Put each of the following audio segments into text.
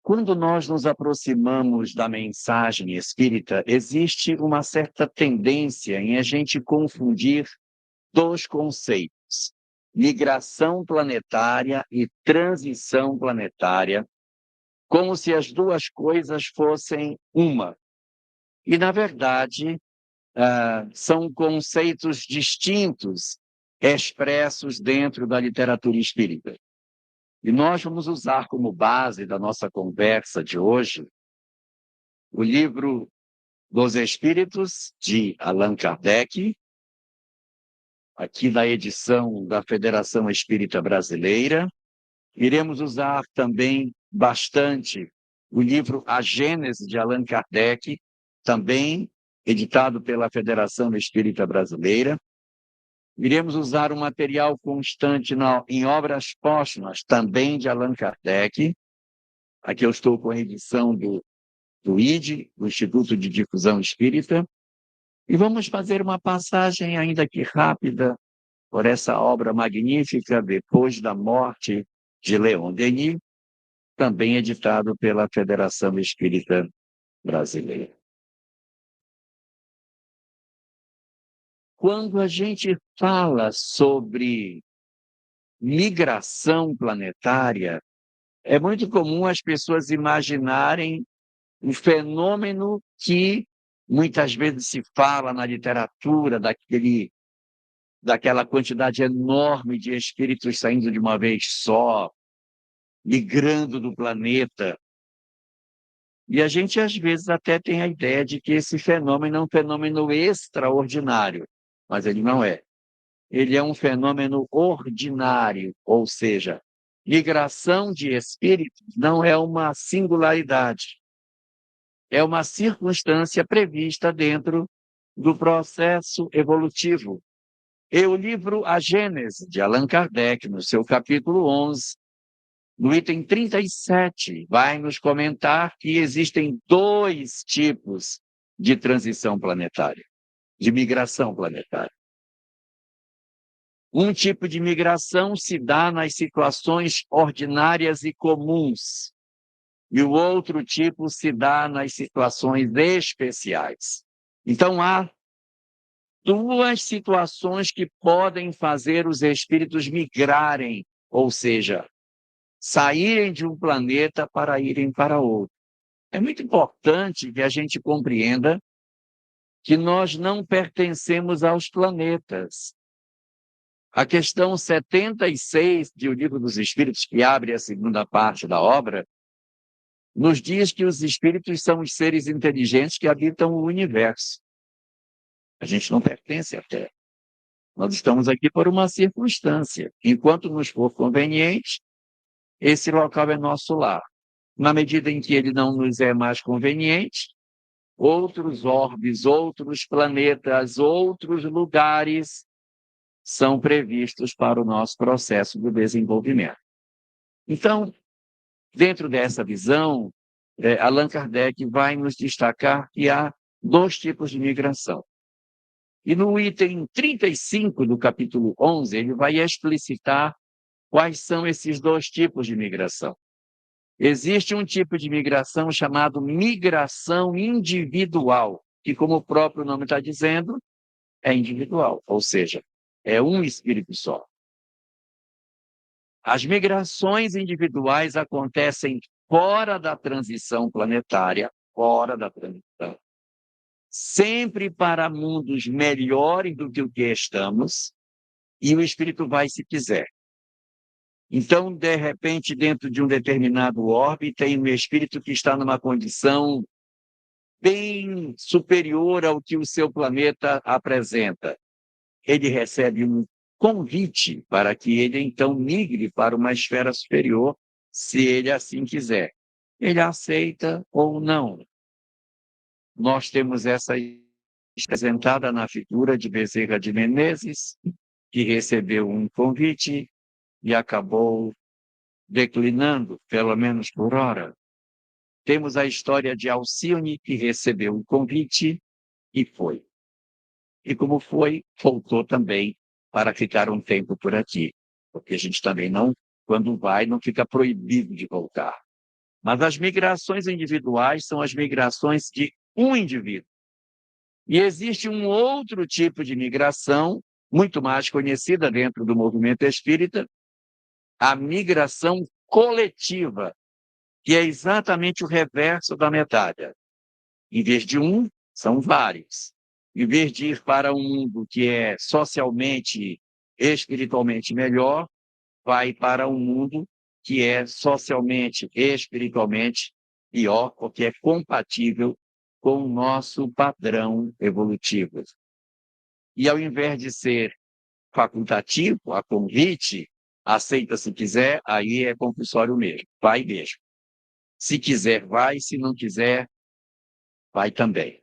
Quando nós nos aproximamos da mensagem espírita, existe uma certa tendência em a gente confundir dois conceitos: migração planetária e transição planetária, como se as duas coisas fossem uma. E, na verdade, são conceitos distintos expressos dentro da literatura espírita. E nós vamos usar como base da nossa conversa de hoje o livro dos Espíritos, de Allan Kardec, aqui na edição da Federação Espírita Brasileira. Iremos usar também bastante o livro A Gênese, de Allan Kardec, também editado pela Federação Espírita Brasileira. Iremos usar um material constante em obras póstumas, também de Allan Kardec. Aqui eu estou com a edição do IDE, do Instituto de Difusão Espírita. E vamos fazer uma passagem, ainda que rápida, por essa obra magnífica, Depois da Morte, de Leon Denis, também editado pela Federação Espírita Brasileira. Quando a gente fala sobre migração planetária, é muito comum as pessoas imaginarem um fenômeno que muitas vezes se fala na literatura, daquela quantidade enorme de espíritos saindo de uma vez só, migrando do planeta. E a gente, às vezes, até tem a ideia de que esse fenômeno é um fenômeno extraordinário, mas ele não é. Ele é um fenômeno ordinário, ou seja, migração de espíritos não é uma singularidade, é uma circunstância prevista dentro do processo evolutivo. E o livro A Gênese, de Allan Kardec, no seu capítulo 11, no item 37, vai nos comentar que existem dois tipos de transição planetária, de migração planetária. Um tipo de migração se dá nas situações ordinárias e comuns, e o outro tipo se dá nas situações especiais. Então, há duas situações que podem fazer os espíritos migrarem, ou seja, saírem de um planeta para irem para outro. É muito importante que a gente compreenda que nós não pertencemos aos planetas. A questão 76 do Livro dos Espíritos, que abre a segunda parte da obra, nos diz que os espíritos são os seres inteligentes que habitam o universo. A gente não pertence à Terra. Nós estamos aqui por uma circunstância. Enquanto nos for conveniente, esse local é nosso lar. Na medida em que ele não nos é mais conveniente, outros orbes, outros planetas, outros lugares são previstos para o nosso processo de desenvolvimento. Então, dentro dessa visão, Allan Kardec vai nos destacar que há dois tipos de migração. E no item 35 do capítulo 11, ele vai explicitar quais são esses dois tipos de migração. Existe um tipo de migração chamado migração individual, que, como o próprio nome está dizendo, é individual, ou seja, é um espírito só. As migrações individuais acontecem fora da transição planetária, sempre para mundos melhores do que o que estamos, e o espírito vai se quiser. Então, de repente, dentro de um determinado orbe, tem um espírito que está numa condição bem superior ao que o seu planeta apresenta. Ele recebe um convite para que ele, então, migre para uma esfera superior, se ele assim quiser. Ele aceita ou não. Nós temos essa apresentada na figura de Bezerra de Menezes, que recebeu um convite e acabou declinando, pelo menos por hora. Temos a história de Alcione, que recebeu um convite e foi. E como foi, voltou também para ficar um tempo por aqui, porque a gente também não, quando vai, não fica proibido de voltar. Mas as migrações individuais são as migrações de um indivíduo. E existe um outro tipo de migração, muito mais conhecida dentro do movimento espírita, a migração coletiva, que é exatamente o reverso da medalha. Em vez de um, são vários. Em vez de ir para um mundo que é socialmente, espiritualmente melhor, vai para um mundo que é socialmente e espiritualmente pior, porque é compatível com o nosso padrão evolutivo. E ao invés de ser facultativo, a convite, aceita se quiser, aí é compulsório mesmo, vai mesmo. Se quiser, vai, se não quiser, vai também.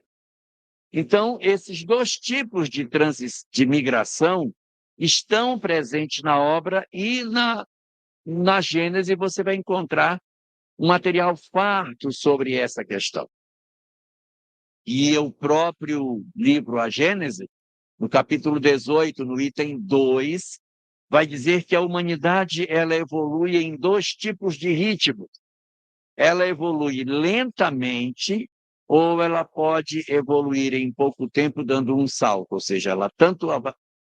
Então, esses dois tipos de migração estão presentes na obra e na Gênese você vai encontrar um material farto sobre essa questão. E o próprio livro A Gênese, no capítulo 18, no item 2, vai dizer que a humanidade ela evolui em dois tipos de ritmos. Ela evolui lentamente ou ela pode evoluir em pouco tempo dando um salto, ou seja, ela tanto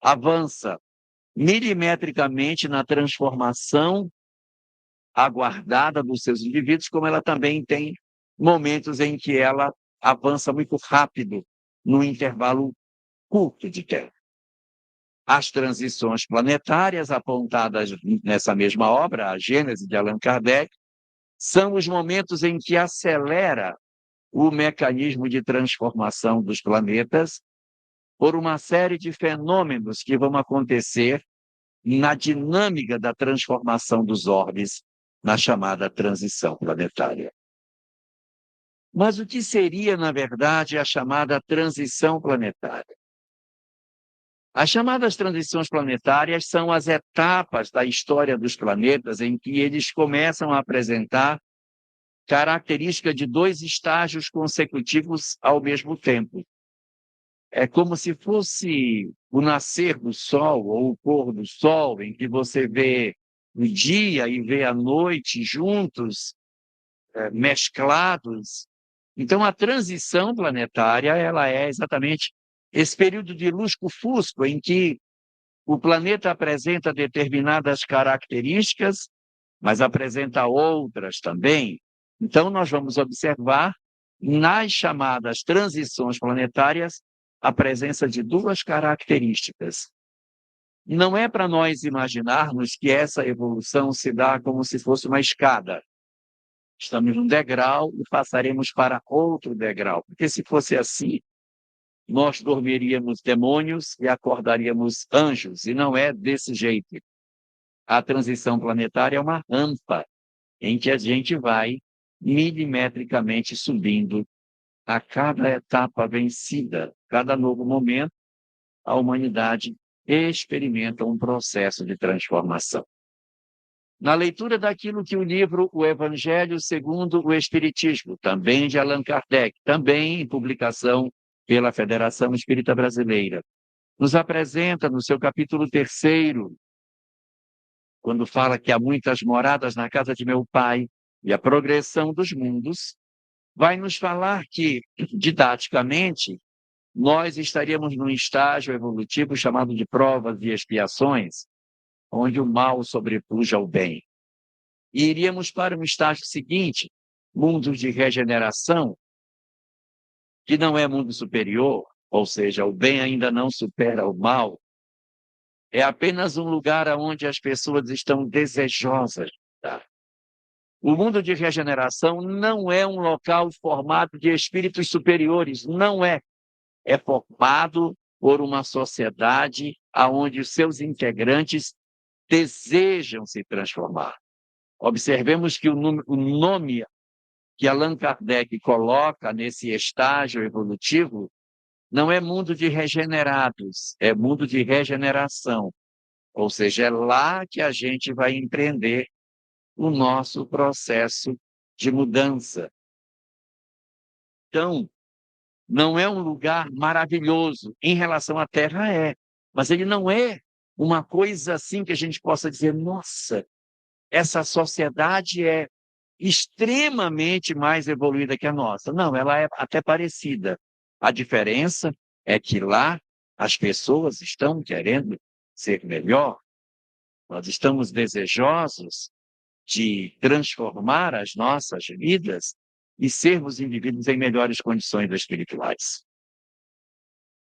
avança milimetricamente na transformação aguardada dos seus indivíduos, como ela também tem momentos em que ela avança muito rápido num intervalo curto de tempo. As transições planetárias apontadas nessa mesma obra, a Gênese de Allan Kardec, são os momentos em que acelera o mecanismo de transformação dos planetas por uma série de fenômenos que vão acontecer na dinâmica da transformação dos orbes na chamada transição planetária. Mas o que seria, na verdade, a chamada transição planetária? As chamadas transições planetárias são as etapas da história dos planetas em que eles começam a apresentar característica de dois estágios consecutivos ao mesmo tempo. É como se fosse o nascer do Sol ou o pôr do Sol, em que você vê o dia e vê a noite juntos, mesclados. Então, a transição planetária ela é exatamente esse período de lusco-fusco em que o planeta apresenta determinadas características, mas apresenta outras também. Então, nós vamos observar nas chamadas transições planetárias a presença de duas características. Não é para nós imaginarmos que essa evolução se dá como se fosse uma escada. Estamos num degrau e passaremos para outro degrau, porque se fosse assim, nós dormiríamos demônios e acordaríamos anjos, e não é desse jeito. A transição planetária é uma rampa em que a gente vai milimetricamente subindo a cada etapa vencida, cada novo momento, a humanidade experimenta um processo de transformação. Na leitura daquilo que o livro O Evangelho segundo o Espiritismo, também de Allan Kardec, também em publicação pela Federação Espírita Brasileira, nos apresenta no seu capítulo 3º, quando fala que há muitas moradas na casa de meu Pai e a progressão dos mundos, vai nos falar que, didaticamente, nós estaríamos num estágio evolutivo chamado de provas e expiações, onde o mal sobrepuja o bem. E iríamos para um estágio seguinte, mundo de regeneração, que não é mundo superior, ou seja, o bem ainda não supera o mal, é apenas um lugar onde as pessoas estão desejosas. Tá? O mundo de regeneração não é um local formado de espíritos superiores, não é. É formado por uma sociedade onde os seus integrantes desejam se transformar. Observemos que o nome que Allan Kardec coloca nesse estágio evolutivo não é mundo de regenerados, é mundo de regeneração. Ou seja, é lá que a gente vai empreender o nosso processo de mudança. Então, não é um lugar maravilhoso. Em relação à Terra, é. Mas ele não é uma coisa assim que a gente possa dizer, nossa, essa sociedade é extremamente mais evoluída que a nossa. Não, ela é até parecida. A diferença é que lá as pessoas estão querendo ser melhor, nós estamos desejosos de transformar as nossas vidas e sermos indivíduos em melhores condições espirituais.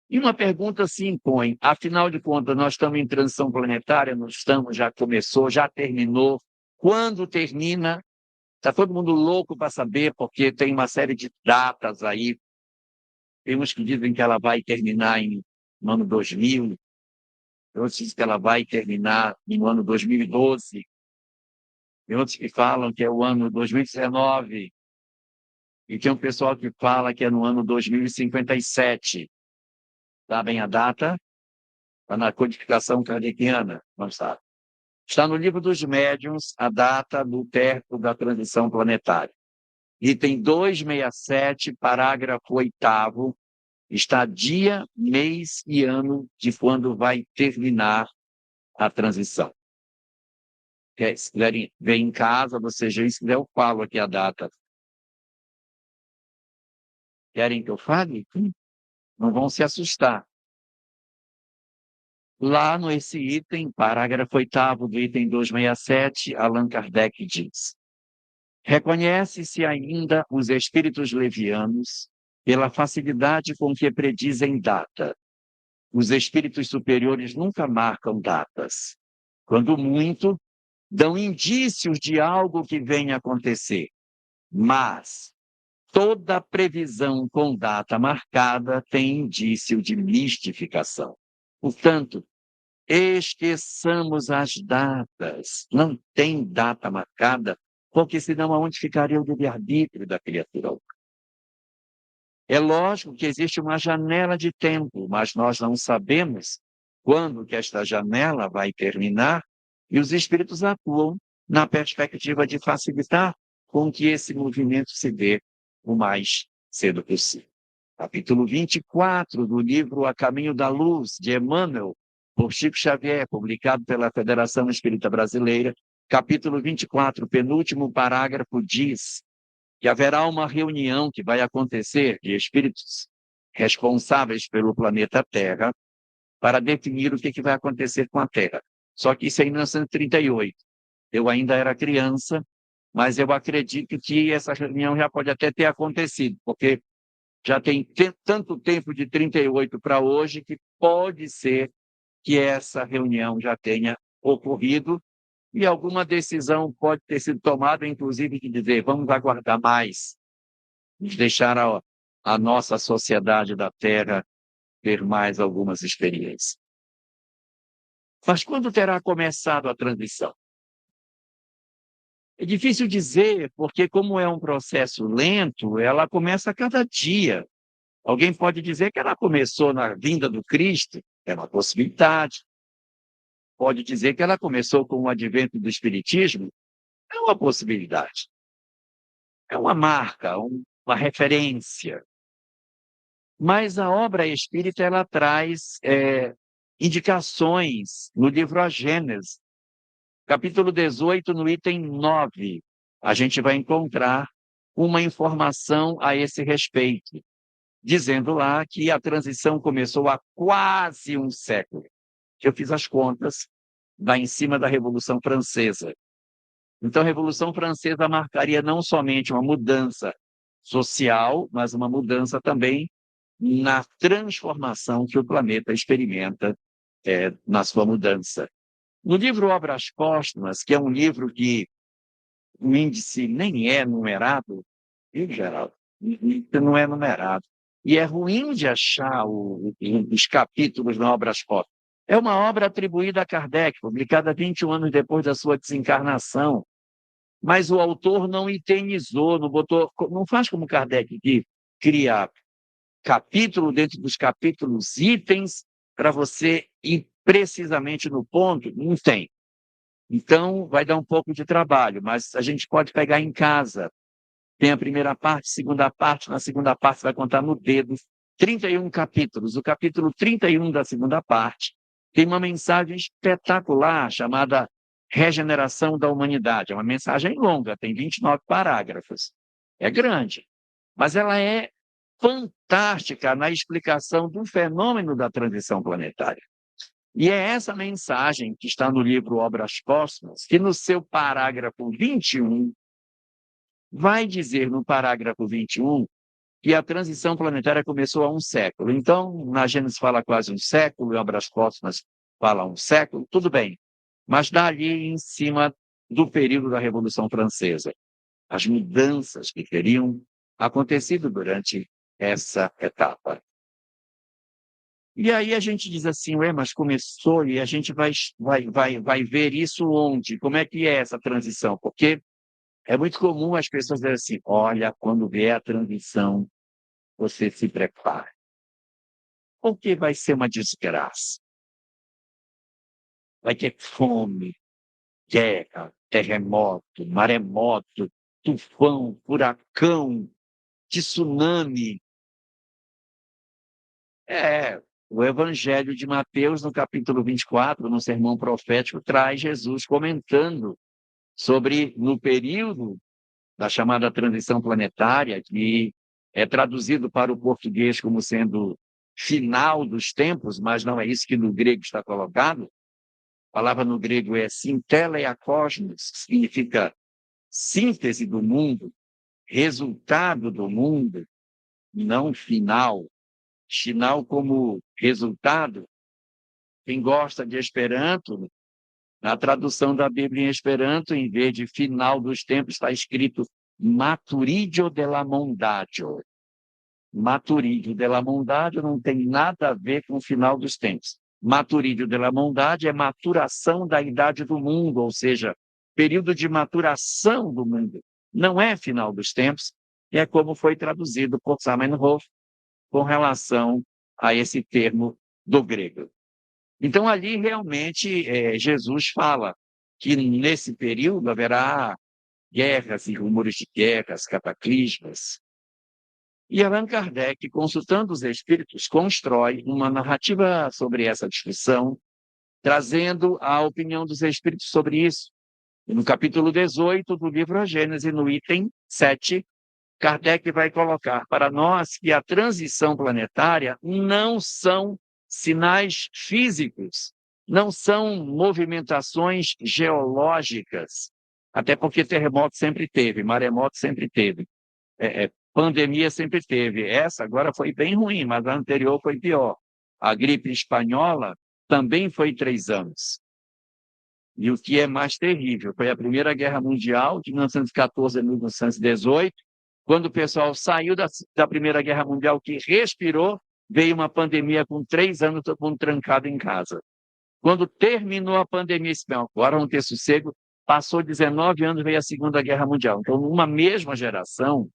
E uma pergunta se impõe, afinal de contas, nós estamos em transição planetária, não estamos, já começou, já terminou. Quando termina? Está todo mundo louco para saber, porque tem uma série de datas aí. Tem uns que dizem que ela vai terminar no ano 2000, outros dizem que ela vai terminar no ano 2012, tem outros que falam que é o ano 2019, e tem um pessoal que fala que é no ano 2057. Sabem a data? Está na codificação kardeciana, não sabe. Está no livro dos médiuns a data do término da transição planetária. Item 267, parágrafo 8º, está dia, mês e ano de quando vai terminar a transição. Se quiserem ver em casa, vocês já, se quiser, eu falo aqui a data. Querem que eu fale? Não vão se assustar. Lá nesse item, parágrafo 8º do item 267, Allan Kardec diz: reconhece-se ainda os espíritos levianos pela facilidade com que predizem data. Os espíritos superiores nunca marcam datas. Quando muito, dão indícios de algo que venha a acontecer. Mas toda previsão com data marcada tem indício de mistificação. Portanto, esqueçamos as datas. Não tem data marcada, porque senão aonde ficaria o livre-arbítrio da criatura? É lógico que existe uma janela de tempo, mas nós não sabemos quando que esta janela vai terminar, e os espíritos atuam na perspectiva de facilitar com que esse movimento se dê o mais cedo possível. Capítulo 24 do livro A Caminho da Luz, de Emmanuel, por Chico Xavier, publicado pela Federação Espírita Brasileira, capítulo 24, penúltimo parágrafo, diz que haverá uma reunião que vai acontecer de espíritos responsáveis pelo planeta Terra para definir o que vai acontecer com a Terra. Só que isso é em 1938. Eu ainda era criança, mas eu acredito que essa reunião já pode até ter acontecido, porque já tem tanto tempo de 38 para hoje que pode ser que essa reunião já tenha ocorrido e alguma decisão pode ter sido tomada, inclusive de dizer, vamos aguardar mais, deixar a nossa sociedade da Terra ter mais algumas experiências. Mas quando terá começado a transição? É difícil dizer, porque como é um processo lento, ela começa a cada dia. Alguém pode dizer que ela começou na vinda do Cristo, é uma possibilidade. Pode dizer que ela começou com o advento do Espiritismo, é uma possibilidade. É uma marca, uma referência. Mas a obra espírita ela traz indicações no livro A Gênese, capítulo 18, no item 9. A gente vai encontrar uma informação a esse respeito, dizendo lá que a transição começou há quase um século. Eu fiz as contas, dá em cima da Revolução Francesa. Então, a Revolução Francesa marcaria não somente uma mudança social, mas uma mudança também na transformação que o planeta experimenta na sua mudança. No livro Obras Póstumas, que é um livro que o índice nem é numerado, viu, Geraldo? Não é numerado. E é ruim de achar os capítulos na Obras Póstumas. É uma obra atribuída a Kardec, publicada 21 anos depois da sua desencarnação. Mas o autor não eternizou, não botou, não faz como Kardec, que cria capítulo dentro dos capítulos, itens, para você ir precisamente no ponto. Não tem. Então, vai dar um pouco de trabalho, mas a gente pode pegar em casa. Tem a primeira parte, segunda parte, na segunda parte vai contar no dedo 31 capítulos. O capítulo 31 da segunda parte tem uma mensagem espetacular chamada regeneração da humanidade. É uma mensagem longa, tem 29 parágrafos. É grande, mas ela é fantástica na explicação do fenômeno da transição planetária. E é essa mensagem que está no livro Obras Póstumas, que no seu parágrafo 21, vai dizer no parágrafo 21 que a transição planetária começou há um século. Então, na Gênesis fala quase um século, em Obras Póstumas fala um século, tudo bem. Mas dali em cima do período da Revolução Francesa, as mudanças que teriam acontecido durante essa etapa. E aí a gente diz assim, ué, mas começou e a gente vai ver isso onde? Como é que é essa transição? Porque é muito comum as pessoas dizerem assim, olha, quando vier a transição, você se prepare. Porque vai ser uma desgraça. Vai ter fome, guerra, terremoto, maremoto, tufão, furacão, tsunami. O Evangelho de Mateus, no capítulo 24, no sermão profético, traz Jesus comentando sobre, no período da chamada transição planetária, que é traduzido para o português como sendo final dos tempos, mas não é isso que no grego está colocado. A palavra no grego é sinteleiakosmos, que significa síntese do mundo, resultado do mundo, não final. Final como resultado. Quem gosta de Esperanto, na tradução da Bíblia em Esperanto, em vez de final dos tempos, está escrito maturidio de la mondatio. Maturidio de la mondatio não tem nada a ver com o final dos tempos. Maturidio de la mondatio é maturação da idade do mundo, ou seja, período de maturação do mundo. Não é final dos tempos, e é como foi traduzido por Zamenhof com relação a esse termo do grego. Então, ali realmente Jesus fala que nesse período haverá guerras e rumores de guerras, cataclismas. E Allan Kardec, consultando os espíritos, constrói uma narrativa sobre essa discussão, trazendo a opinião dos espíritos sobre isso. E no capítulo 18 do livro A Gênese, no item 7, Kardec vai colocar para nós que a transição planetária não são sinais físicos, não são movimentações geológicas, até porque terremoto sempre teve, maremoto sempre teve, pandemia sempre teve. Essa agora foi bem ruim, mas a anterior foi pior. A gripe espanhola também foi 3 anos. E o que é mais terrível foi a Primeira Guerra Mundial, de 1914 a 1918, quando o pessoal saiu da Primeira Guerra Mundial, que respirou, veio uma pandemia com 3 anos, todo mundo trancado em casa. Quando terminou a pandemia, agora vamos ter sossego, passou 19 anos, veio a Segunda Guerra Mundial. Então, numa mesma geração,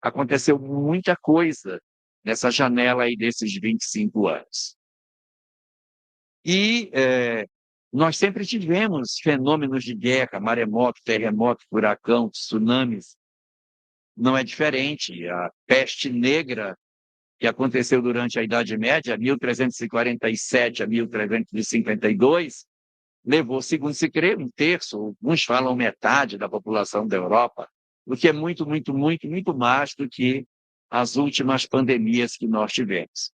aconteceu muita coisa nessa janela aí desses 25 anos. E nós sempre tivemos fenômenos de guerra, maremoto, terremoto, furacão, tsunamis. Não é diferente. A peste negra, que aconteceu durante a Idade Média, 1347 a 1352, levou, segundo se crê, 1/3, alguns falam metade da população da Europa, o que é muito, muito, muito, muito mais do que as últimas pandemias que nós tivemos.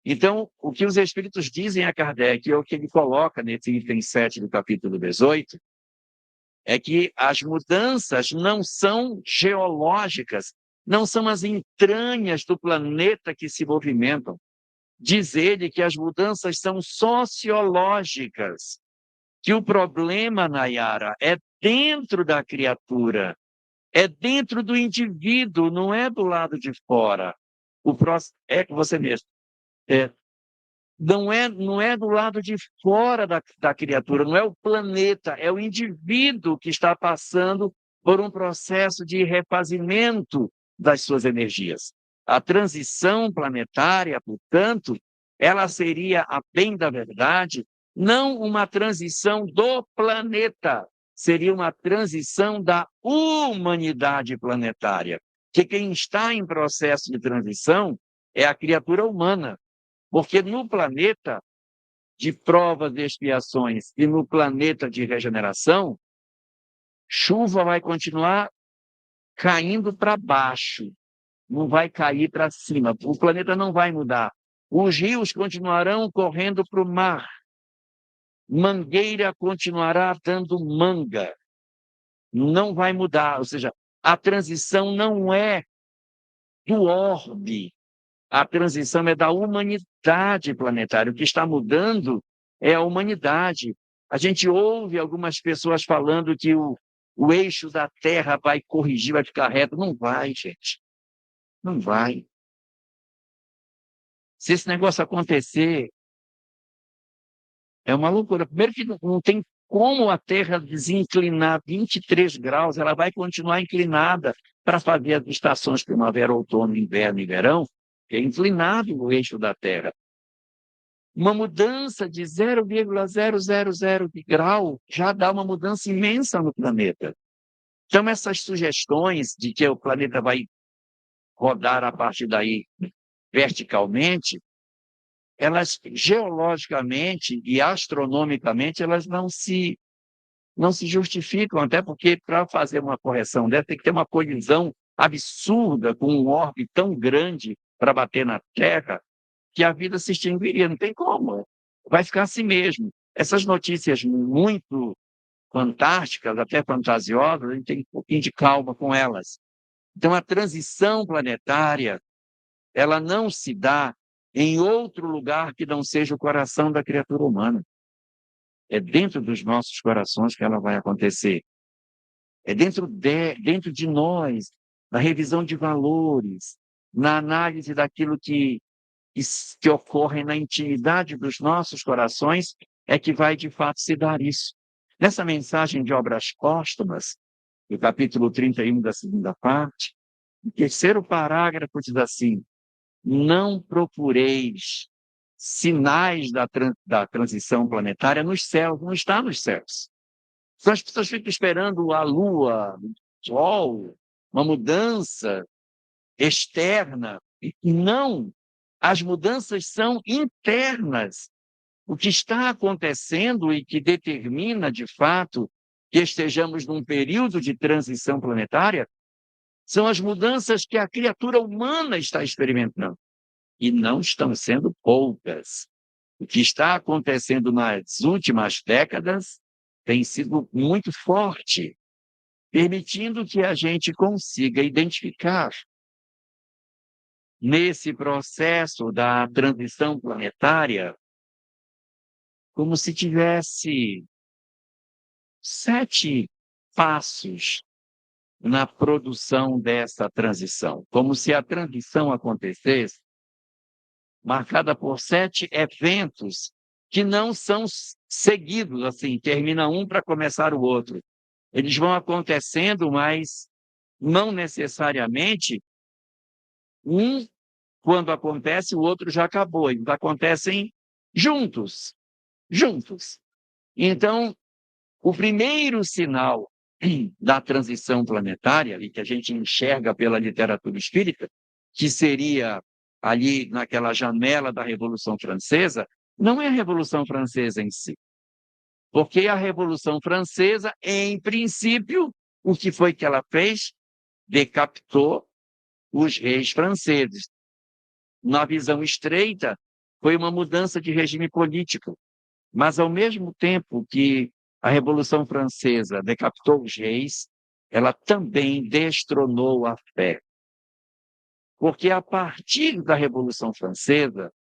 Então, o que os espíritos dizem a Kardec, é o que ele coloca nesse item 7 do capítulo 18, é que as mudanças não são geológicas, não são as entranhas do planeta que se movimentam. Diz ele que as mudanças são sociológicas, que o problema, Nayara, é dentro da criatura, é dentro do indivíduo, não é do lado de fora. É com você mesmo. Não é do lado de fora da criatura, não é o planeta, é o indivíduo que está passando por um processo de refazimento das suas energias. A transição planetária, portanto, ela seria, a bem da verdade, não uma transição do planeta, seria uma transição da humanidade planetária. Que quem está em processo de transição é a criatura humana. Porque no planeta, de provas e expiações e no planeta de regeneração, chuva vai continuar caindo para baixo, não vai cair para cima. O planeta não vai mudar. Os rios continuarão correndo para o mar. Mangueira continuará dando manga. Não vai mudar. Ou seja, a transição não é do orbe, a transição é da humanidade planetária. O que está mudando é a humanidade. A gente ouve algumas pessoas falando que o eixo da Terra vai corrigir, vai ficar reto. Não vai, gente. Não vai. Se esse negócio acontecer, é uma loucura. Primeiro que não tem como a Terra desinclinar 23 graus, ela vai continuar inclinada para fazer as estações primavera, outono, inverno e verão, é inclinado o eixo da Terra. Uma mudança de 0,000 de grau já dá uma mudança imensa no planeta. Então, essas sugestões de que o planeta vai rodar a partir daí verticalmente, elas geologicamente e astronomicamente elas não se justificam, até porque para fazer uma correção dessa tem que ter uma colisão absurda com um orbe tão grande para bater na Terra que a vida se extinguiria. Não tem como. Vai ficar assim mesmo. Essas notícias muito fantásticas, até fantasiosas, a gente tem um pouquinho de calma com elas. Então, a transição planetária, ela não se dá em outro lugar que não seja o coração da criatura humana. É dentro dos nossos corações que ela vai acontecer. É dentro de nós, na revisão de valores, na análise daquilo que ocorre na intimidade dos nossos corações, é que vai de fato se dar isso. Nessa mensagem de Obras Póstumas, no capítulo 31 da segunda parte, o terceiro parágrafo diz assim: não procureis sinais da transição planetária nos céus, não está nos céus. Então, as pessoas ficam esperando a Lua, o Sol, uma mudança externa. E não, as mudanças são internas. O que está acontecendo e que determina, de fato, que estejamos num período de transição planetária são as mudanças que a criatura humana está experimentando. E não estão sendo poucas. O que está acontecendo nas últimas décadas tem sido muito forte, permitindo que a gente consiga identificar nesse processo da transição planetária como se tivesse 7 passos na produção dessa transição, como se a transição acontecesse marcada por 7 eventos que não são seguidos, assim, termina um para começar o outro. Eles vão acontecendo, mas não necessariamente um, quando acontece, o outro já acabou. Eles acontecem juntos, juntos. Então, o primeiro sinal da transição planetária, e que a gente enxerga pela literatura espírita, que seria ali naquela janela da Revolução Francesa, não é a Revolução Francesa em si. Porque a Revolução Francesa, em princípio, o que foi que ela fez? Decapitou os reis franceses. Na visão estreita, foi uma mudança de regime político. Mas, ao mesmo tempo que a Revolução Francesa decapitou os reis, ela também destronou a fé. Porque, a partir da Revolução Francesa,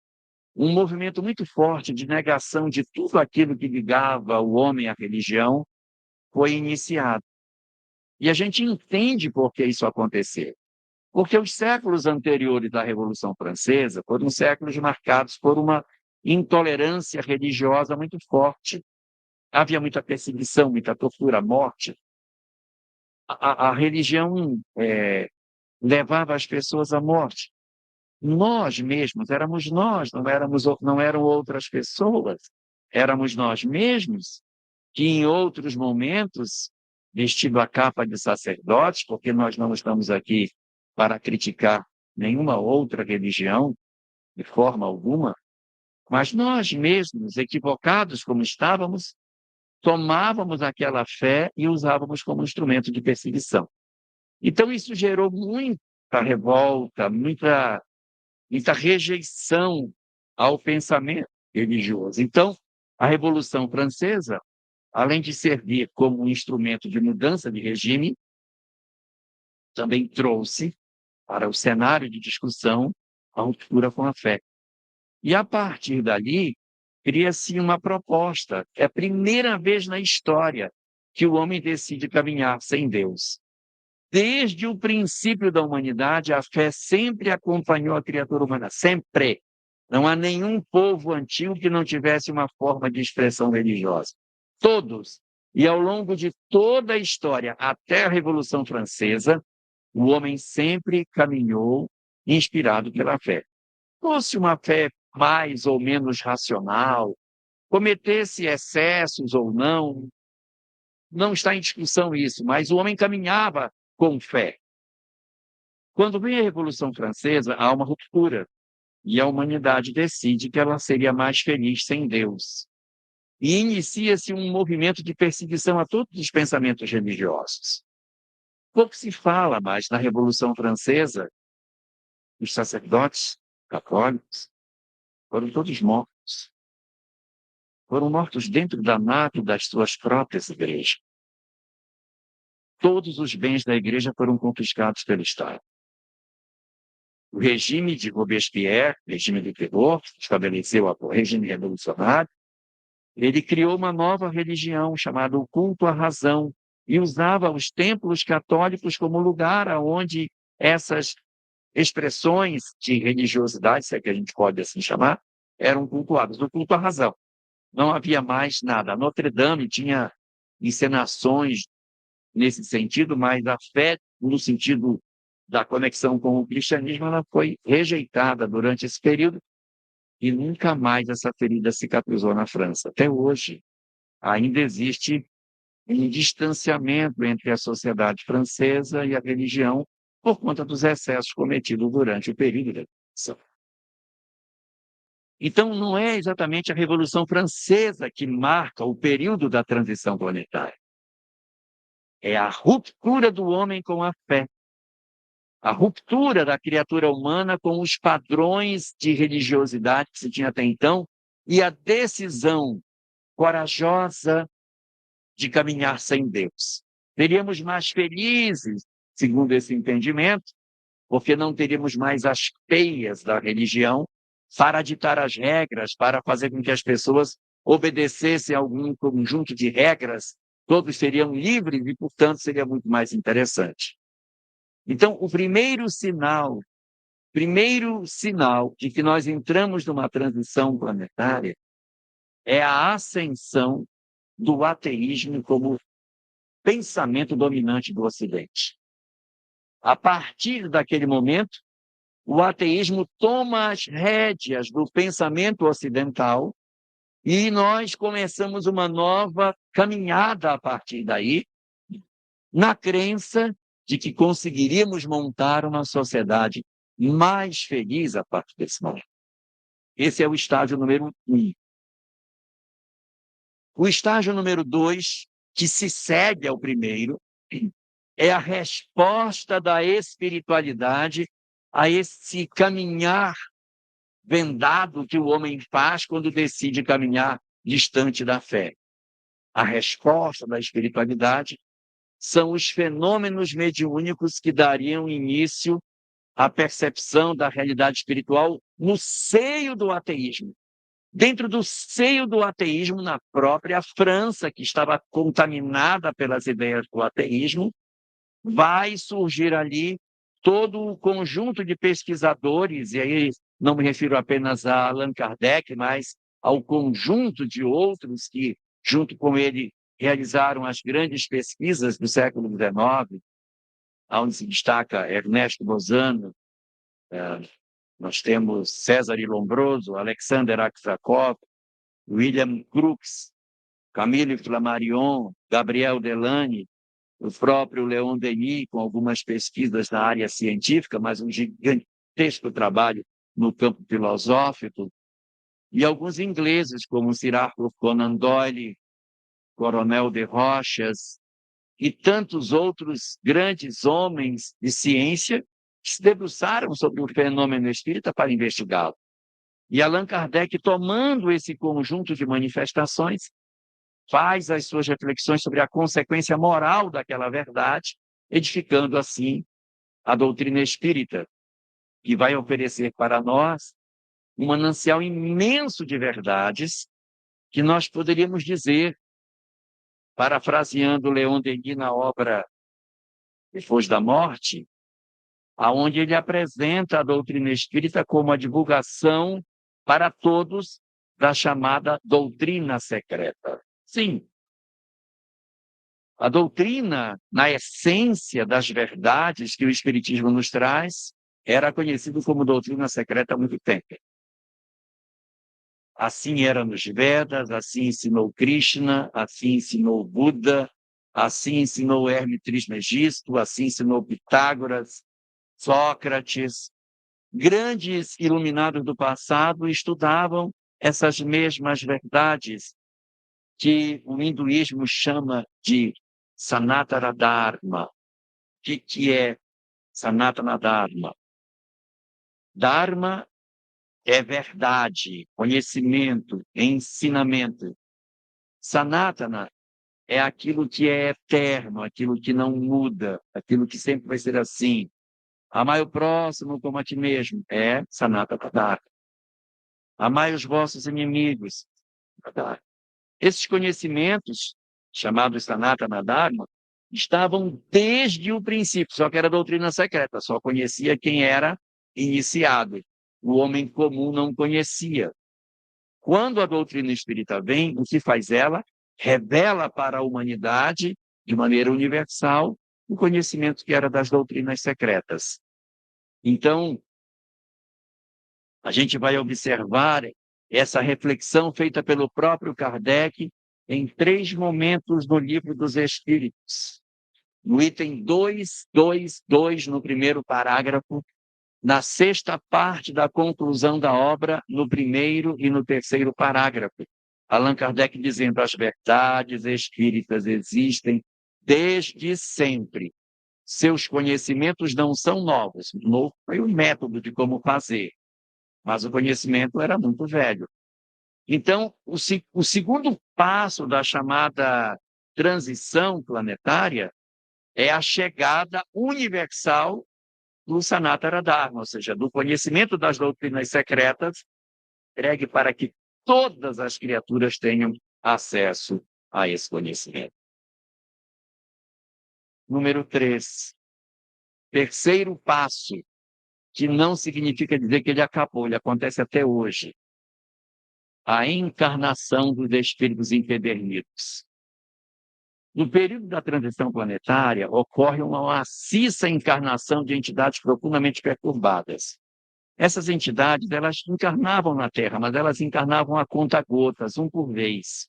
um movimento muito forte de negação de tudo aquilo que ligava o homem à religião foi iniciado. E a gente entende por que isso aconteceu. Porque os séculos anteriores da Revolução Francesa foram séculos marcados por uma intolerância religiosa muito forte. Havia muita perseguição, muita tortura, morte. A religião levava as pessoas à morte. Nós mesmos, éramos nós, não eram outras pessoas, éramos nós mesmos que em outros momentos, vestido a capa de sacerdotes, porque nós não estamos aqui para criticar nenhuma outra religião, de forma alguma, Mas nós mesmos, equivocados como estávamos, tomávamos aquela fé e usávamos como instrumento de perseguição. Então, isso gerou muita revolta, muita rejeição ao pensamento religioso. Então, a Revolução Francesa, além de servir como um instrumento de mudança de regime, também trouxe para o cenário de discussão a ruptura com a fé. E, a partir dali, cria-se uma proposta. É a primeira vez na história que o homem decide caminhar sem Deus. Desde o princípio da humanidade, a fé sempre acompanhou a criatura humana, sempre. Não há nenhum povo antigo que não tivesse uma forma de expressão religiosa. Todos. E ao longo de toda a história, até a Revolução Francesa, o homem sempre caminhou inspirado pela fé. Fosse uma fé mais ou menos racional, cometesse excessos ou não, não está em discussão isso, mas o homem caminhava com fé. Quando vem a Revolução Francesa, há uma ruptura, e a humanidade decide que ela seria mais feliz sem Deus. E inicia-se um movimento de perseguição a todos os pensamentos religiosos. Pouco se fala mais na Revolução Francesa, os sacerdotes católicos foram todos mortos. Foram mortos dentro da nave das suas próprias igrejas. Todos os bens da igreja foram confiscados pelo Estado. O regime de Robespierre, regime do terror, que estabeleceu o regime revolucionário, ele criou uma nova religião chamada o culto à razão e usava os templos católicos como lugar onde essas expressões de religiosidade, se é que a gente pode assim chamar, eram cultuadas, o culto à razão. Não havia mais nada. A Notre Dame tinha encenações nesse sentido, mas a fé, no sentido da conexão com o cristianismo, ela foi rejeitada durante esse período e nunca mais essa ferida cicatrizou na França. Até hoje, ainda existe um distanciamento entre a sociedade francesa e a religião por conta dos excessos cometidos durante o período da Revolução. Então, não é exatamente a Revolução Francesa que marca o período da transição planetária. É a ruptura do homem com a fé. A ruptura da criatura humana com os padrões de religiosidade que se tinha até então e a decisão corajosa de caminhar sem Deus. Seríamos mais felizes, segundo esse entendimento, porque não teríamos mais as peias da religião para ditar as regras, para fazer com que as pessoas obedecessem a algum conjunto de regras, todos seriam livres e, portanto, seria muito mais interessante. Então, o primeiro sinal de que nós entramos numa transição planetária é a ascensão do ateísmo como pensamento dominante do Ocidente. A partir daquele momento, o ateísmo toma as rédeas do pensamento ocidental e nós começamos uma nova caminhada a partir daí, na crença de que conseguiríamos montar uma sociedade mais feliz a partir desse momento. Esse é o estágio número 1. O estágio número 2, que se segue ao primeiro, é a resposta da espiritualidade a esse caminhar vendado que o homem faz quando decide caminhar distante da fé. A resposta da espiritualidade são os fenômenos mediúnicos que dariam início à percepção da realidade espiritual no seio do ateísmo. Dentro do seio do ateísmo, na própria França, que estava contaminada pelas ideias do ateísmo, vai surgir ali todo o conjunto de pesquisadores, e aí não me refiro apenas a Allan Kardec, mas ao conjunto de outros que, junto com ele, realizaram as grandes pesquisas do século XIX, onde se destaca Ernesto Bozano, nós temos César Lombroso, Alexander Aksakov, William Crookes, Camille Flammarion, Gabriel Delany, o próprio Leon Denis, com algumas pesquisas na área científica, mas um gigantesco trabalho no campo filosófico, E alguns ingleses, como Sir Arthur Conan Doyle, Coronel de Rochas, e tantos outros grandes homens de ciência que se debruçaram sobre o fenômeno espírita para investigá-lo. E Allan Kardec, tomando esse conjunto de manifestações, faz as suas reflexões sobre a consequência moral daquela verdade, edificando assim a doutrina espírita, que vai oferecer para nós um manancial imenso de verdades que nós poderíamos dizer, parafraseando Leon Denis na obra Depois da Morte, aonde ele apresenta a doutrina espírita como a divulgação para todos da chamada doutrina secreta. Sim, a doutrina, na essência das verdades que o Espiritismo nos traz, era conhecido como doutrina secreta há muito tempo. Assim era nos Vedas, assim ensinou Krishna, assim ensinou Buda, assim ensinou Hermes Trismegisto, assim ensinou Pitágoras, Sócrates. Grandes iluminados do passado estudavam essas mesmas verdades que o hinduísmo chama de Sanatana Dharma. O que é Sanatana Dharma? Dharma é verdade, conhecimento, ensinamento. Sanatana é aquilo que é eterno, aquilo que não muda, aquilo que sempre vai ser assim. Amai o próximo como a ti mesmo. É Sanatana Dharma. Amai os vossos inimigos. Esses conhecimentos, chamados Sanatana Dharma, estavam desde o princípio, só que era doutrina secreta, só conhecia quem era iniciado. O homem comum não conhecia. Quando a doutrina espírita vem, o que faz ela? Revela para a humanidade, de maneira universal, o conhecimento que era das doutrinas secretas. Então, a gente vai observar essa reflexão feita pelo próprio Kardec em 3 momentos no Livro dos Espíritos. No item 222, no primeiro parágrafo, na 6ª parte da conclusão da obra, no primeiro e no 3º parágrafo. Allan Kardec dizendo: as verdades espíritas existem desde sempre. Seus conhecimentos não são novos. Novo foi o método de como fazer, mas o conhecimento era muito velho. Então, o segundo passo da chamada transição planetária é a chegada universal do Sanatana Dharma, ou seja, do conhecimento das doutrinas secretas, entregue para que todas as criaturas tenham acesso a esse conhecimento. Número 3, terceiro passo, que não significa dizer que ele acabou, ele acontece até hoje. A encarnação dos espíritos empedernidos. No período da transição planetária, ocorre uma maciça encarnação de entidades profundamente perturbadas. Essas entidades, elas encarnavam na Terra, mas elas encarnavam a conta-gotas, um por vez.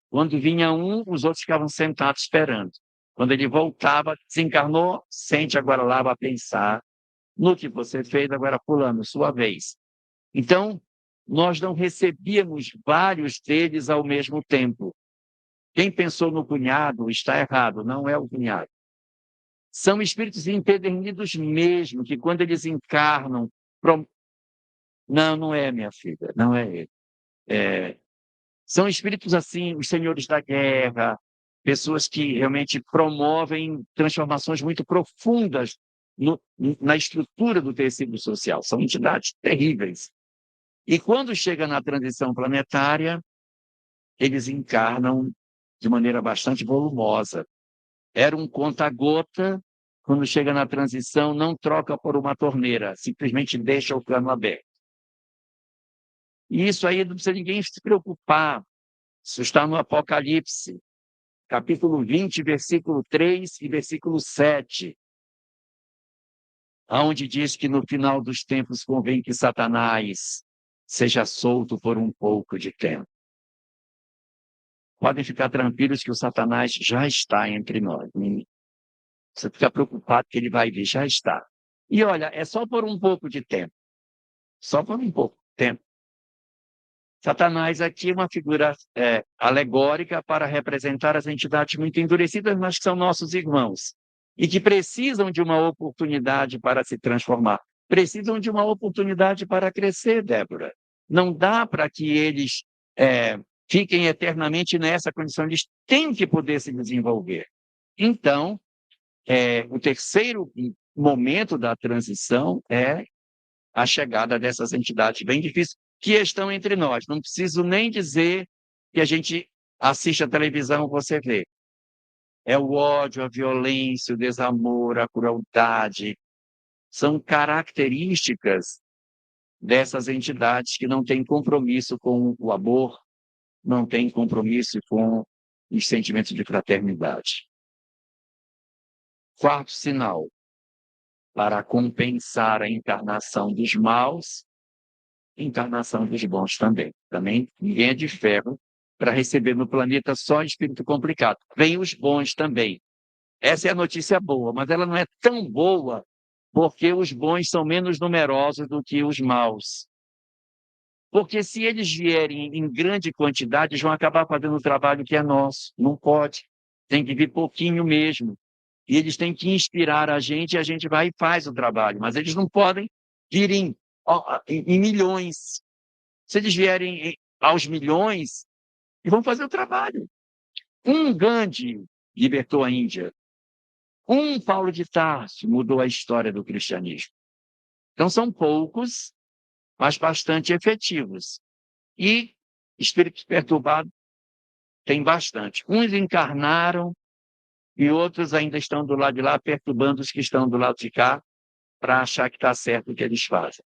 Quando vinha um, os outros ficavam sentados esperando. Quando ele voltava, desencarnou, sente agora lá, vai pensar no que você fez, agora fulano, sua vez. Então, nós não recebíamos vários deles ao mesmo tempo. Quem pensou no cunhado está errado, não é o cunhado. São espíritos empedernidos mesmo, que quando eles encarnam... Não, não é, minha filha, não é ele. São espíritos assim, os senhores da guerra, pessoas que realmente promovem transformações muito profundas na estrutura do tecido social. São entidades terríveis. E quando chega na transição planetária, eles encarnam de maneira bastante volumosa. Era um conta-gota, quando chega na transição, não troca por uma torneira, simplesmente deixa o cano aberto. E isso aí não precisa ninguém se preocupar. Isso está no Apocalipse, capítulo 20, versículo 3 e versículo 7, onde diz que no final dos tempos convém que Satanás seja solto por um pouco de tempo. Podem ficar tranquilos que o Satanás já está entre nós. Você fica preocupado que ele vai vir, já está. E olha, é só por um pouco de tempo. Só por um pouco de tempo. Satanás aqui é uma figura alegórica para representar as entidades muito endurecidas, mas que são nossos irmãos, e que precisam de uma oportunidade para se transformar, precisam de uma oportunidade para crescer, Débora. Não dá para que eles fiquem eternamente nessa condição, eles têm que poder se desenvolver. Então, o terceiro momento da transição é a chegada dessas entidades bem difíceis que estão entre nós. Não preciso nem dizer que a gente assiste a televisão, você vê. É o ódio, a violência, o desamor, a crueldade. São características dessas entidades que não têm compromisso com o amor, não têm compromisso com os sentimentos de fraternidade. Quarto sinal, para compensar a encarnação dos maus, encarnação dos bons também. Também ninguém é de ferro para receber no planeta só espírito complicado. Vem os bons também. Essa é a notícia boa, mas ela não é tão boa porque os bons são menos numerosos do que os maus. Porque se eles vierem em grande quantidade, eles vão acabar fazendo o trabalho que é nosso. Não pode. Tem que vir pouquinho mesmo. E eles têm que inspirar a gente vai e faz o trabalho. Mas eles não podem vir em milhões. Se eles vierem aos milhões, eles vão fazer o trabalho. Um Gandhi libertou a Índia. Um Paulo de Tarso mudou a história do cristianismo. Então, são poucos, mas bastante efetivos. E espíritos perturbados tem bastante. Uns encarnaram e outros ainda estão do lado de lá, perturbando os que estão do lado de cá, para achar que está certo o que eles fazem.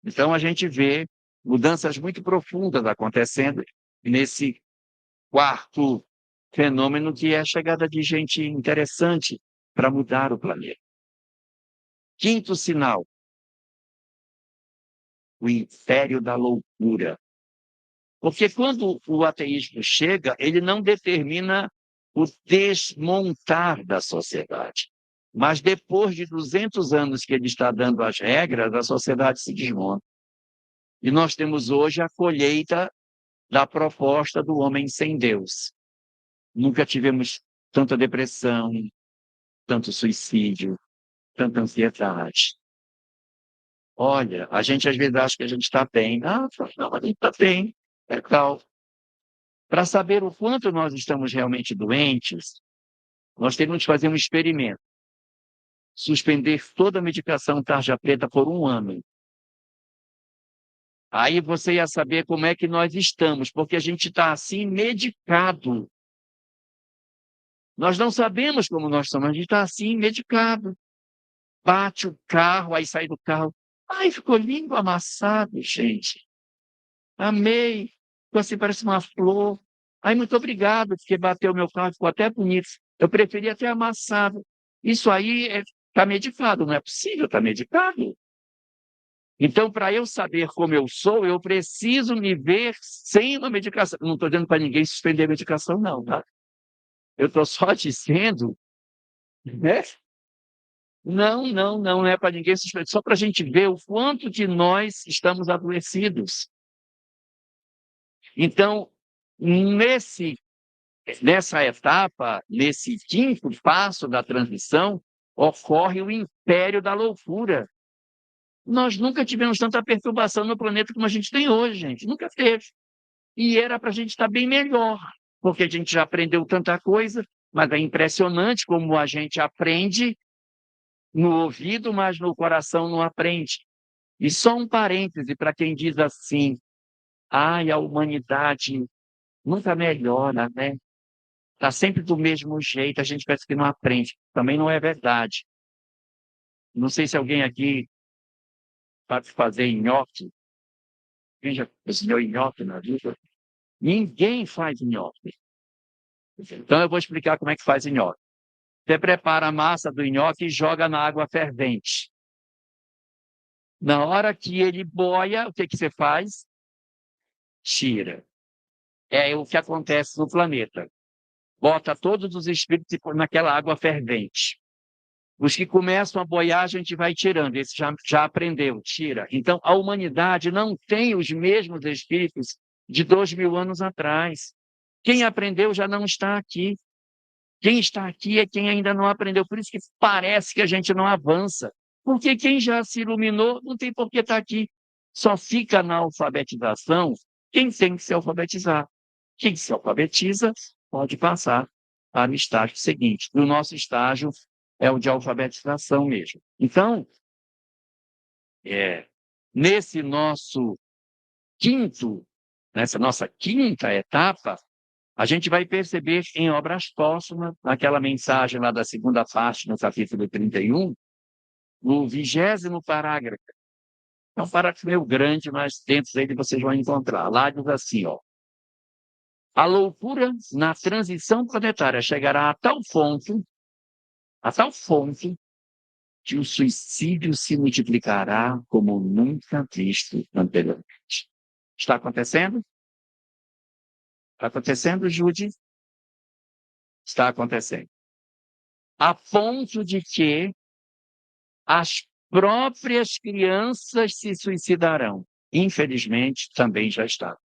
Então, a gente vê mudanças muito profundas acontecendo nesse quarto fenômeno, que é a chegada de gente interessante para mudar o planeta. Quinto sinal, o império da loucura. Porque quando o ateísmo chega, ele não determina o desmontar da sociedade. Mas depois de 200 anos que ele está dando as regras, a sociedade se desmonta. E nós temos hoje a colheita da proposta do homem sem Deus. Nunca tivemos tanta depressão, tanto suicídio, tanta ansiedade. Olha, a gente às vezes acha que a gente está bem. Ah, não, a gente está bem, é tal. Para saber o quanto nós estamos realmente doentes, nós temos que fazer um experimento. Suspender toda a medicação tarja preta por 1 ano. Aí você ia saber como é que nós estamos, porque a gente está assim medicado. Nós não sabemos como nós estamos, a gente está assim medicado. Bate o carro, aí sai do carro. Ai, ficou lindo amassado, gente. Amei. Ficou assim, parece uma flor. Ai, muito obrigado, porque bateu o meu carro, ficou até bonito. Eu preferia ter amassado. Isso aí está medicado, não é possível estar medicado. Então, para eu saber como eu sou, eu preciso me ver sem uma medicação. Não estou dizendo para ninguém suspender a medicação, não, tá? Eu estou só dizendo, né? Não é para ninguém suspender, só para a gente ver o quanto de nós estamos adoecidos. Então, nessa etapa, nesse quinto passo da transição, ocorre o império da loucura. Nós nunca tivemos tanta perturbação no planeta como a gente tem hoje, gente. Nunca teve. E era para a gente estar bem melhor, porque a gente já aprendeu tanta coisa, mas é impressionante como a gente aprende no ouvido, mas no coração não aprende. E só um parêntese para quem diz assim, ai, a humanidade nunca melhora, né? Está sempre do mesmo jeito, a gente parece que não aprende. Também não é verdade. Não sei se alguém aqui sabe fazer nhoque. Quem já cozinhou nhoque na vida? Ninguém faz nhoque. Então, eu vou explicar como é que faz nhoque. Você prepara a massa do nhoque e joga na água fervente. Na hora que ele boia, o que você faz? Tira. É o que acontece no planeta. Bota todos os espíritos naquela água fervente. Os que começam a boiar, a gente vai tirando. Esse já aprendeu, tira. Então, a humanidade não tem os mesmos espíritos de 2000 anos atrás. Quem aprendeu já não está aqui. Quem está aqui é quem ainda não aprendeu. Por isso que parece que a gente não avança. Porque quem já se iluminou não tem por que estar aqui. Só fica na alfabetização quem tem que se alfabetizar. Quem se alfabetiza pode passar para o estágio seguinte. E o nosso estágio é o de alfabetização mesmo. Então, nesse nosso nessa nossa quinta etapa, a gente vai perceber em obras póstumas, naquela mensagem lá da segunda parte, no capítulo 31, no 20º parágrafo. É um parágrafo meio grande, mas dentro dele vocês vão encontrar. Lá diz assim, ó. A loucura na transição planetária chegará a tal fonte, que o suicídio se multiplicará como nunca visto anteriormente. Está acontecendo? Está acontecendo, Jude? Está acontecendo. A ponto de que as próprias crianças se suicidarão. Infelizmente, também já está.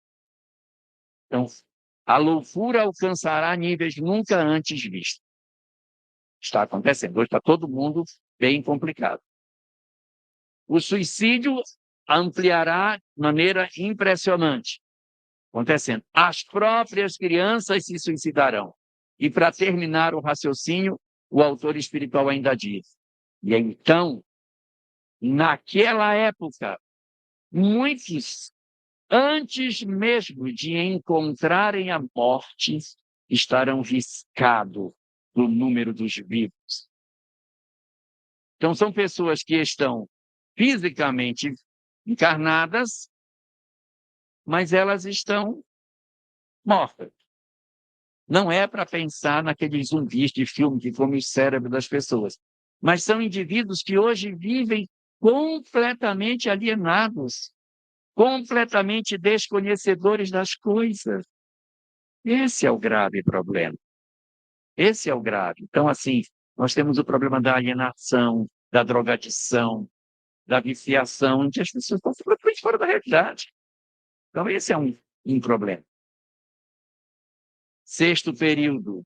Então, a loucura alcançará níveis nunca antes vistos. Está acontecendo. Hoje está todo mundo bem complicado. O suicídio ampliará de maneira impressionante. Acontecendo. As próprias crianças se suicidarão. E para terminar o raciocínio, o autor espiritual ainda diz: e então, naquela época, muitos, antes mesmo de encontrarem a morte, estarão riscados no número dos vivos. Então, são pessoas que estão fisicamente encarnadas, mas elas estão mortas. Não é para pensar naqueles zumbis de filme que comem o cérebro das pessoas, mas são indivíduos que hoje vivem completamente alienados, completamente desconhecedores das coisas. Esse é o grave problema. Esse é o grave. Então, assim, nós temos o problema da alienação, da drogadição, da viciação, em que as pessoas estão completamente fora da realidade. Então, esse é um problema. Sexto período,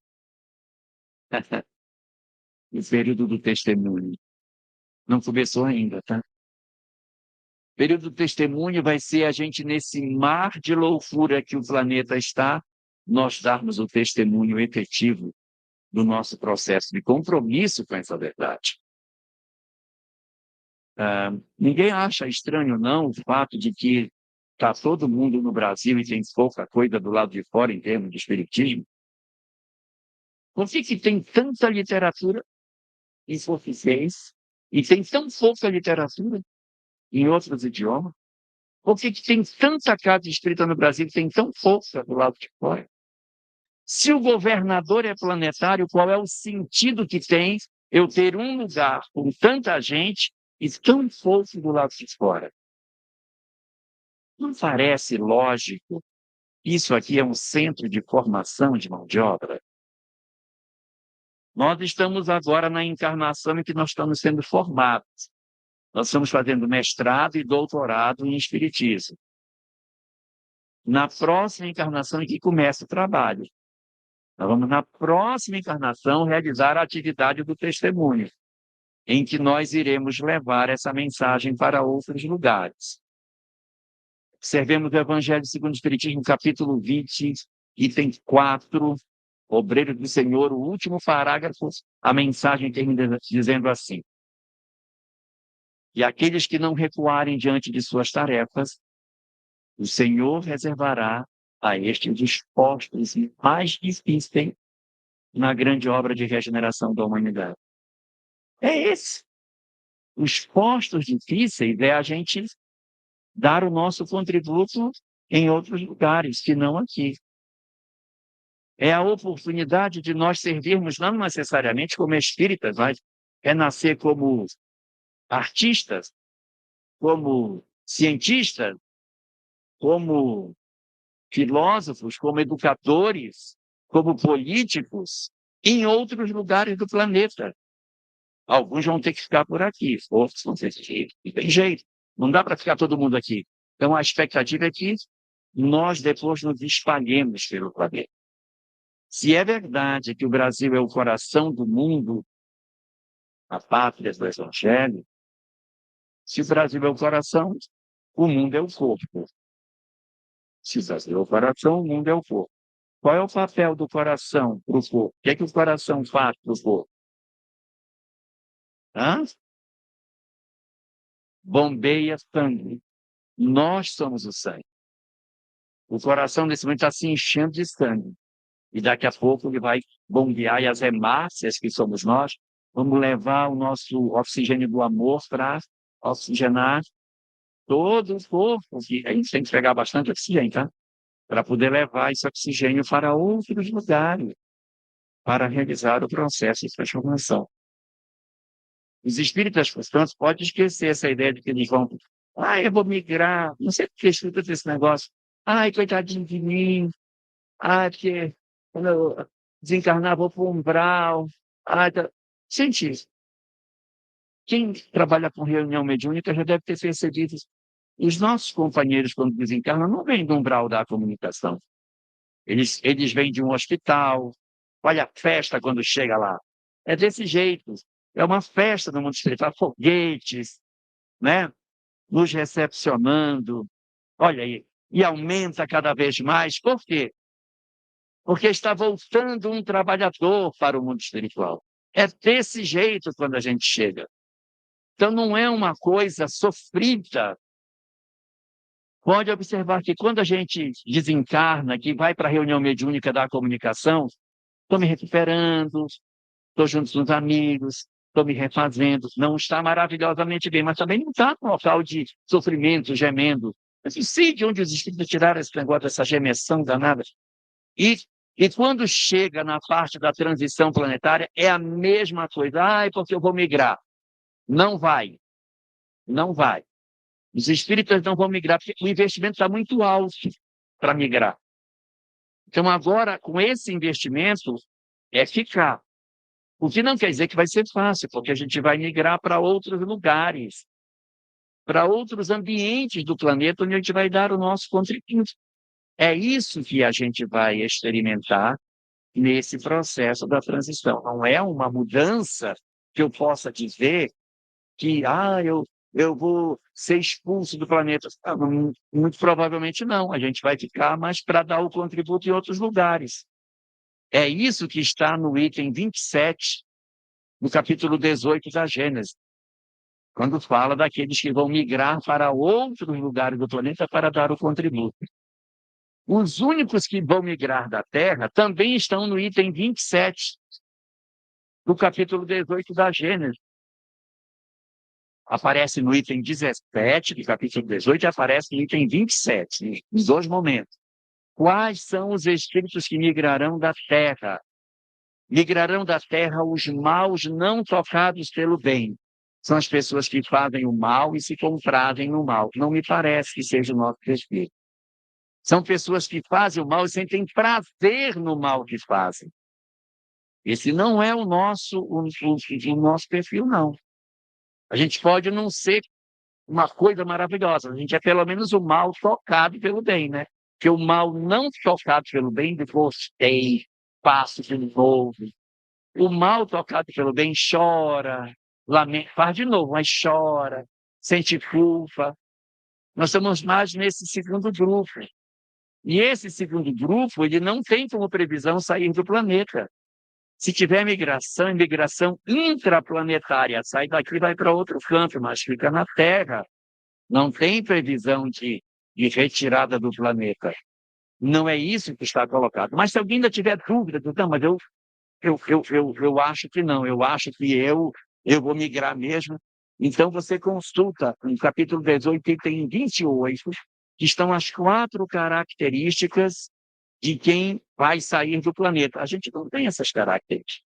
o período do testemunho. Não começou ainda, tá? O período do testemunho vai ser a gente, nesse mar de loucura que o planeta está, nós darmos o testemunho efetivo do nosso processo de compromisso com essa verdade. Ninguém acha estranho, não, o fato de que está todo mundo no Brasil e tem pouca coisa do lado de fora em termos de espiritismo? Por que tem tanta literatura em português e tem tão pouca literatura em outros idiomas? Por que tem tanta casa escrita no Brasil e tem tão pouca do lado de fora? Se o governador é planetário, qual é o sentido que tem eu ter um lugar com tanta gente e tão pouco do lado de fora? Não parece lógico? Isso aqui é um centro de formação de mão de obra. Nós estamos agora na encarnação em que nós estamos sendo formados. Nós estamos fazendo mestrado e doutorado em Espiritismo. Na próxima encarnação em que começa o trabalho. Nós vamos, na próxima encarnação, realizar a atividade do testemunho, em que nós iremos levar essa mensagem para outros lugares. Observemos o Evangelho segundo o Espiritismo, capítulo 20, item 4, Obreiro do Senhor, o último parágrafo, a mensagem termina dizendo assim: e aqueles que não recuarem diante de suas tarefas, o Senhor reservará a estes os postos mais difíceis na grande obra de regeneração da humanidade. É esse. Os postos difíceis é a gente dar o nosso contributo em outros lugares, que não aqui. É a oportunidade de nós servirmos não necessariamente como espíritas, mas é nascer como artistas, como cientistas, como filósofos, como educadores, como políticos, em outros lugares do planeta. Alguns vão ter que ficar por aqui, outros vão ter que ir. Não tem jeito. Não dá para ficar todo mundo aqui. Então, a expectativa é que nós depois nos espalhemos pelo planeta. Se é verdade que o Brasil é o coração do mundo, a pátria do Evangelho, se o Brasil é o coração, o mundo é o corpo. Se o Brasil é o coração, o mundo é o corpo. Qual é o papel do coração para o corpo? O que é que o coração faz para o corpo? Hã? Bombeia sangue. Nós somos o sangue. O coração, nesse momento, está se enchendo de sangue. E daqui a pouco ele vai bombear, e as hemácias, que somos nós, vamos levar o nosso oxigênio do amor para oxigenar todo o corpo. E a gente tem que pegar bastante oxigênio, tá? Para poder levar esse oxigênio para outros lugares, para realizar o processo de transformação. Os espíritas, portanto, podem esquecer essa ideia de que eles vão, eu vou migrar, não sei porque escuta esse negócio, coitadinho de mim, porque quando eu desencarnar vou para o umbral. Tá. Gente, quem trabalha com reunião mediúnica já deve ter percebido isso. Os nossos companheiros, quando desencarnam, não vêm do umbral da comunicação. Eles vêm de um hospital. Olha a festa quando chega lá. É desse jeito. É uma festa no mundo espiritual, foguetes, né? Nos recepcionando. Olha aí. E aumenta cada vez mais. Por quê? Porque está voltando um trabalhador para o mundo espiritual. É desse jeito quando a gente chega. Então, não é uma coisa sofrida. Pode observar que quando a gente desencarna, que vai para a reunião mediúnica da comunicação, estou me recuperando, estou junto com os amigos, estou me refazendo, não está maravilhosamente bem, mas também não está no local de sofrimento, gemendo. Eu não sei de onde os espíritos tiraram esse negócio, dessa gemessão danada. E, e quando chega na parte da transição planetária, é a mesma coisa. Porque eu vou migrar. Não vai. Não vai. Os espíritas não vão migrar, porque o investimento está muito alto para migrar. Então, agora, com esse investimento, é ficar. O que não quer dizer que vai ser fácil, porque a gente vai migrar para outros lugares, para outros ambientes do planeta, onde a gente vai dar o nosso contributo. É isso que a gente vai experimentar nesse processo da transição. Não é uma mudança que eu possa dizer que eu vou ser expulso do planeta. Muito provavelmente não. A gente vai ficar, mas para dar o contributo em outros lugares. É isso que está no item 27, no capítulo 18 da Gênesis, quando fala daqueles que vão migrar para outros lugares do planeta para dar o contributo. Os únicos que vão migrar da Terra também estão no item 27 do capítulo 18 da Gênesis. Aparece no item 17 do capítulo 18 e aparece no item 27, nos dois momentos. Quais são os espíritos que migrarão da Terra? Migrarão da Terra os maus não tocados pelo bem. São as pessoas que fazem o mal e se comprazem no mal. Não me parece que seja o nosso espírito. São pessoas que fazem o mal e sentem prazer no mal que fazem. Esse não é o nosso perfil, não. A gente pode não ser uma coisa maravilhosa, a gente é pelo menos o mal tocado pelo bem, né? Porque o mal não tocado pelo bem, depois passo de novo. O mal tocado pelo bem chora, lamenta, faz de novo, mas chora, sente culpa. Nós estamos mais nesse segundo grupo. E esse segundo grupo, ele não tem como previsão sair do planeta. Se tiver migração, migração intraplanetária, sai daqui e vai para outro canto, mas fica na Terra. Não tem previsão de retirada do planeta. Não é isso que está colocado. Mas se alguém ainda tiver dúvida, não, mas eu acho que não, eu acho que eu vou migrar mesmo. Então, você consulta no capítulo 18, item 28, que estão as 4 características de quem vai sair do planeta. A gente não tem essas características.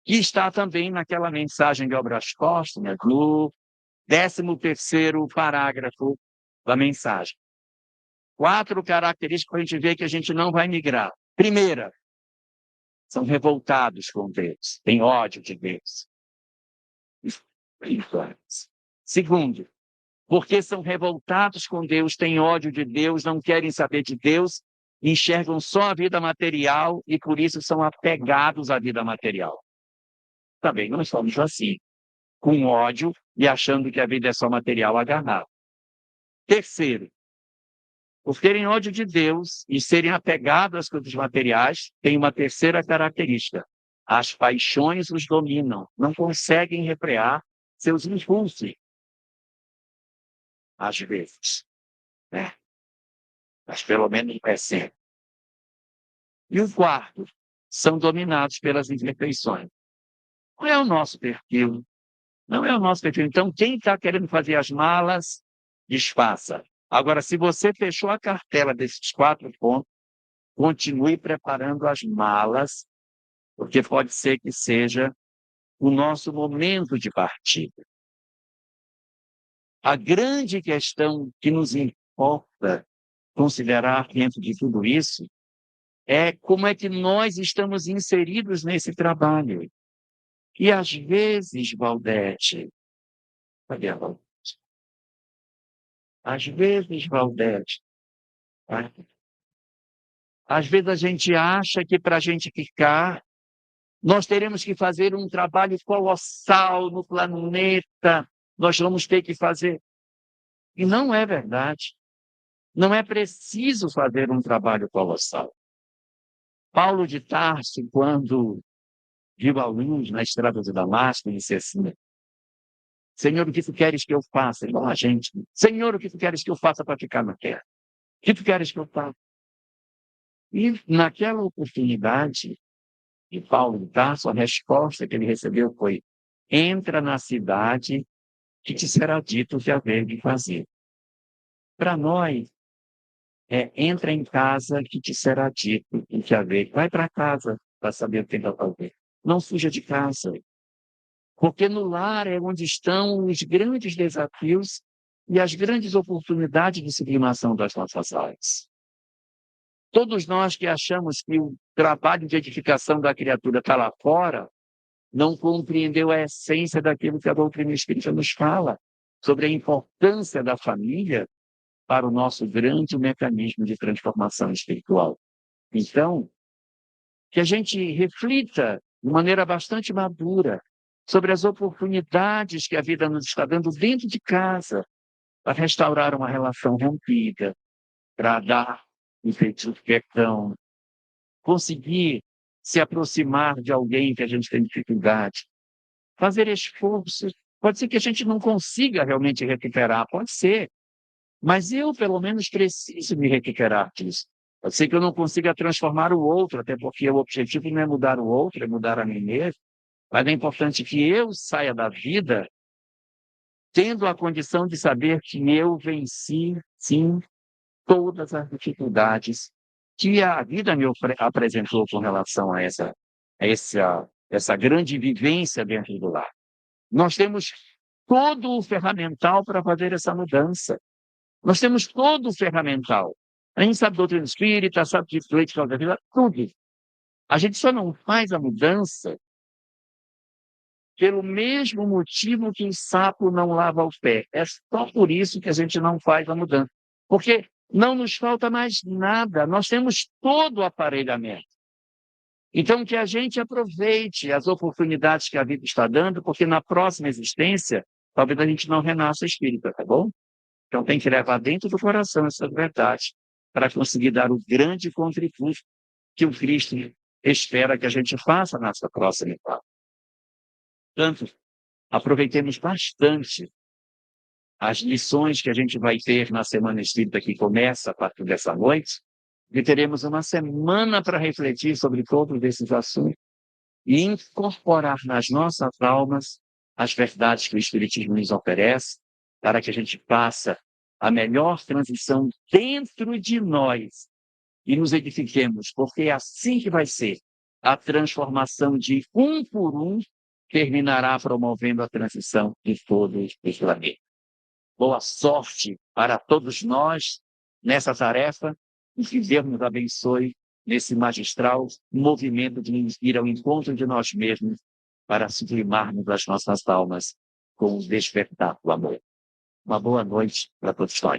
E está também naquela mensagem de Obras Póstumas, no 13º parágrafo da mensagem. 4 características para a gente ver que a gente não vai migrar. Primeira, são revoltados com Deus, têm ódio de Deus. espirituais. Segundo, porque são revoltados com Deus, têm ódio de Deus, não querem saber de Deus, enxergam só a vida material e por isso são apegados à vida material. Também nós somos assim, com ódio e achando que a vida é só material agarrado. Terceiro, por terem ódio de Deus e serem apegados às coisas materiais, tem uma terceira característica. As paixões os dominam, não conseguem refrear seus impulsos, às vezes, né? Mas pelo menos é sempre. E o quarto, são dominados pelas imperfeições. Não é o nosso perfil, não é o nosso perfil. Então, quem está querendo fazer as malas, desfaça. Agora, se você fechou a cartela desses 4 pontos, continue preparando as malas, porque pode ser que seja o nosso momento de partida. A grande questão que nos importa considerar dentro de tudo isso é como é que nós estamos inseridos nesse trabalho. E às vezes, Valdete, cadê a Valdete? Às vezes, Valdete, tá? Às vezes a gente acha que para a gente ficar, nós teremos que fazer um trabalho colossal no planeta, nós vamos ter que fazer. E não é verdade. Não é preciso fazer um trabalho colossal. Paulo de Tarso, quando viu a luz na estrada de Damasco, disse assim: Senhor, o que tu queres que eu faça? Igual a gente. Senhor, o que tu queres que eu faça para ficar na terra? O que tu queres que eu faça? E naquela oportunidade de Paulo de Tarso, a resposta que ele recebeu foi: entra na cidade que te será dito o que haver de fazer. Para nós, entra em casa que te será dito o que haver. Vai para casa para saber o que vai fazer. Não fuja de casa. Porque no lar é onde estão os grandes desafios e as grandes oportunidades de sublimação das nossas almas. Todos nós que achamos que o trabalho de edificação da criatura está lá fora, não compreendeu a essência daquilo que a doutrina espírita nos fala, sobre a importância da família para o nosso grande mecanismo de transformação espiritual. Então, que a gente reflita de maneira bastante madura sobre as oportunidades que a vida nos está dando dentro de casa para restaurar uma relação rompida, para dar efeito de perdão, conseguir se aproximar de alguém que a gente tem dificuldade, fazer esforços. Pode ser que a gente não consiga realmente recuperar, pode ser, mas eu, pelo menos, preciso me recuperar disso. Pode ser que eu não consiga transformar o outro, até porque o objetivo não é mudar o outro, é mudar a mim mesmo. Mas é importante que eu saia da vida tendo a condição de saber que eu venci, sim, todas as dificuldades que a vida me apresentou com relação a essa grande vivência dentro do lar. Nós temos todo o ferramental para fazer essa mudança. Nós temos todo o ferramental. A gente sabe doutrina espírita, sabe de política da vida, tudo. A gente só não faz a mudança pelo mesmo motivo que o sapo não lava o pé. É só por isso que a gente não faz a mudança. Porque não nos falta mais nada, nós temos todo o aparelhamento. Então, que a gente aproveite as oportunidades que a vida está dando, porque na próxima existência, talvez a gente não renasça espírita, tá bom? Então, tem que levar dentro do coração essa verdade, para conseguir dar o grande contributo que o Cristo espera que a gente faça nessa próxima etapa. Portanto, aproveitemos bastante as lições que a gente vai ter na Semana Espírita, que começa a partir dessa noite, e teremos uma semana para refletir sobre todos esses assuntos e incorporar nas nossas almas as verdades que o Espiritismo nos oferece, para que a gente faça a melhor transição dentro de nós e nos edifiquemos, porque é assim que vai ser. A transformação de um por um terminará promovendo a transição de todos os planetas. Boa sorte para todos nós nessa tarefa e que Deus nos abençoe nesse magistral movimento de ir ao encontro de nós mesmos para sublimarmos as nossas almas com o despertar do amor. Uma boa noite para todos nós.